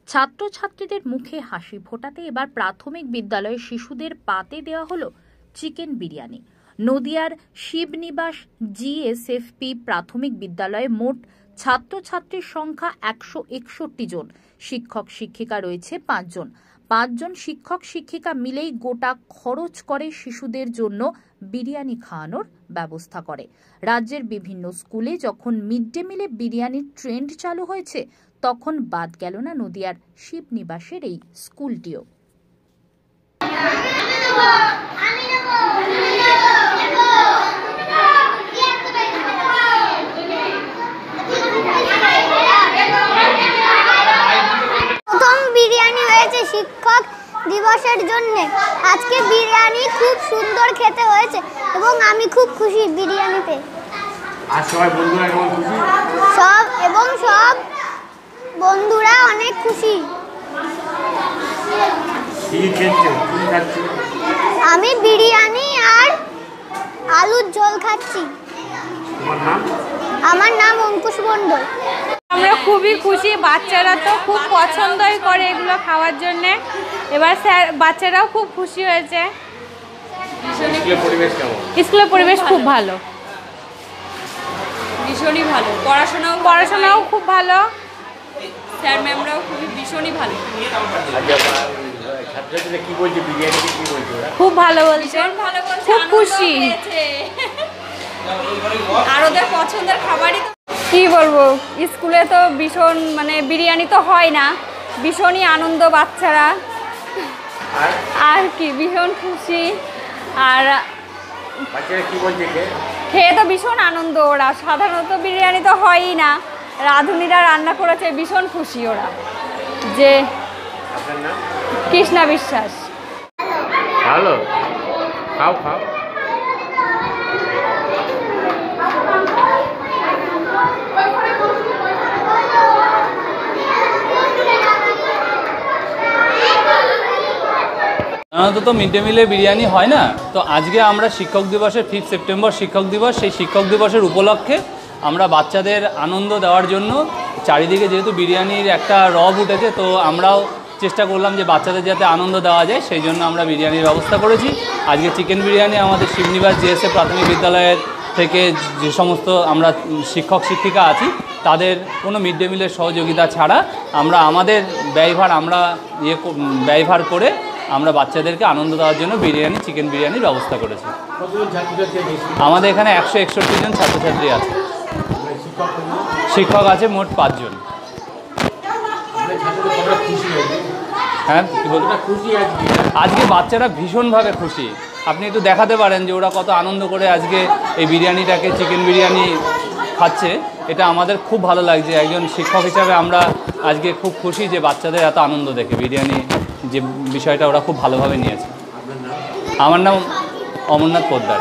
ছাত্রছাত্রীদের মুখে হাসি ফোটাতে এবার প্রাথমিক বিদ্যালয়ে শিশুদের পাতে দেওয়া হলো চিকেন বিরিয়ানি। নদিয়ার শিবনিবাস জিএসএফপি প্রাথমিক বিদ্যালয়ে মোট ছাত্রছাত্রীর সংখ্যা 161 জন। শিক্ষক শিক্ষিকা রয়েছে 5 জন। 5 জন শিক্ষক শিক্ষিকা মিলেই গোটা খরচ করে শিশুদের জন্য বিরিয়ানি খাওয়ানোর ব্যবস্থা করে। রাজ্যের বিভিন্ন স্কুলে যখন মিড ডে মিলে বিরিয়ানির ট্রেন্ড চালু হয়েছে, তখন বাদ গেল না নদিয়ার শিবনিবাসের এই স্কুলটিও। প্রথম বিরিয়ানি হয়েছে শিক্ষক দিবসের জন্য। আজকে বিরিয়ানি খুব সুন্দর খেতে হয়েছে এবং আমি খুব খুশি বিরিয়ানিতে। আর সবাই বন্ধুরা কেমন খুশি? সব বন্ধুরা অনেক খুশি। আমি বিরিয়ানি আর আলুর ঝোল খাচ্ছি। আমার নাম অঙ্কুশ মণ্ডল। আমরা খুবই খুশি, বাচ্চারা তো খুব পছন্দই করে এগুলো খাওয়ার জন্য। এবার স্যার বাচ্চারাও খুব খুশি হয়েছে। স্কুলের পরিবেশ খুব ভালো, ভীষণই ভালো। পড়াশোনাও খুব ভালো, স্যার ম্যামরাও ভীষণই ভালো। খুব ভালো বলছে, খুব খুশি। আর ওদের পছন্দের খাবারই তো কি বলবো, স্কুলে তো ভীষণ বিরিয়ানি তো হয় না, ভীষণই আনন্দ বাচ্চারা, আর কি ভীষণ খুশি। আর খেয়ে তো ভীষণ আনন্দ ওরা। সাধারণত বিরিয়ানি তো হয়ই না, রাঁধুনিরা রান্না করেছে, ভীষণ খুশি ওরা। যে কৃষ্ণা বিশ্বাস। ভালো, খাও খাও। সাধারণত তো মিড ডে মিলে বিরিয়ানি হয় না, তো আজকে আমরা শিক্ষক দিবসের 5 সেপ্টেম্বর শিক্ষক দিবস, সেই শিক্ষক দিবসের উপলক্ষে আমরা বাচ্চাদের আনন্দ দেওয়ার জন্য চারিদিকে যেহেতু বিরিয়ানির একটা রব উঠেছে, তো আমরাও চেষ্টা করলাম যে বাচ্চাদের যাতে আনন্দ দেওয়া যায়, সেই জন্য আমরা বিরিয়ানির ব্যবস্থা করেছি। আজকে চিকেন বিরিয়ানি আমাদের শিবনিবাস জিএসএ প্রাথমিক বিদ্যালয়ের থেকে যে সমস্ত আমরা শিক্ষক শিক্ষিকা আছি, তাদের কোনো মিড ডে মিলের সহযোগিতা ছাড়া আমরা আমাদের ব্যয়ভার করে আমরা বাচ্চাদেরকে আনন্দ দেওয়ার জন্য চিকেন বিরিয়ানির ব্যবস্থা করেছি। আমাদের এখানে 161 জন ছাত্রছাত্রী আছে, শিক্ষক আছে মোট 5 জন। হ্যাঁ, আজকে বাচ্চারা ভীষণভাবে খুশি। আপনি একটু দেখাতে পারেন যে ওরা কত আনন্দ করে আজকে এই বিরিয়ানিটাকে, চিকেন বিরিয়ানি খাচ্ছে। এটা আমাদের খুব ভালো লাগছে। একজন শিক্ষক হিসাবে আমরা আজকে খুব খুশি যে বাচ্চাদের এত আনন্দ দেখে বিরিয়ানি যে বিষয়টা ওরা খুব ভালোভাবে নিয়েছে। আমার নাম অমরনাথ পোদ্দার।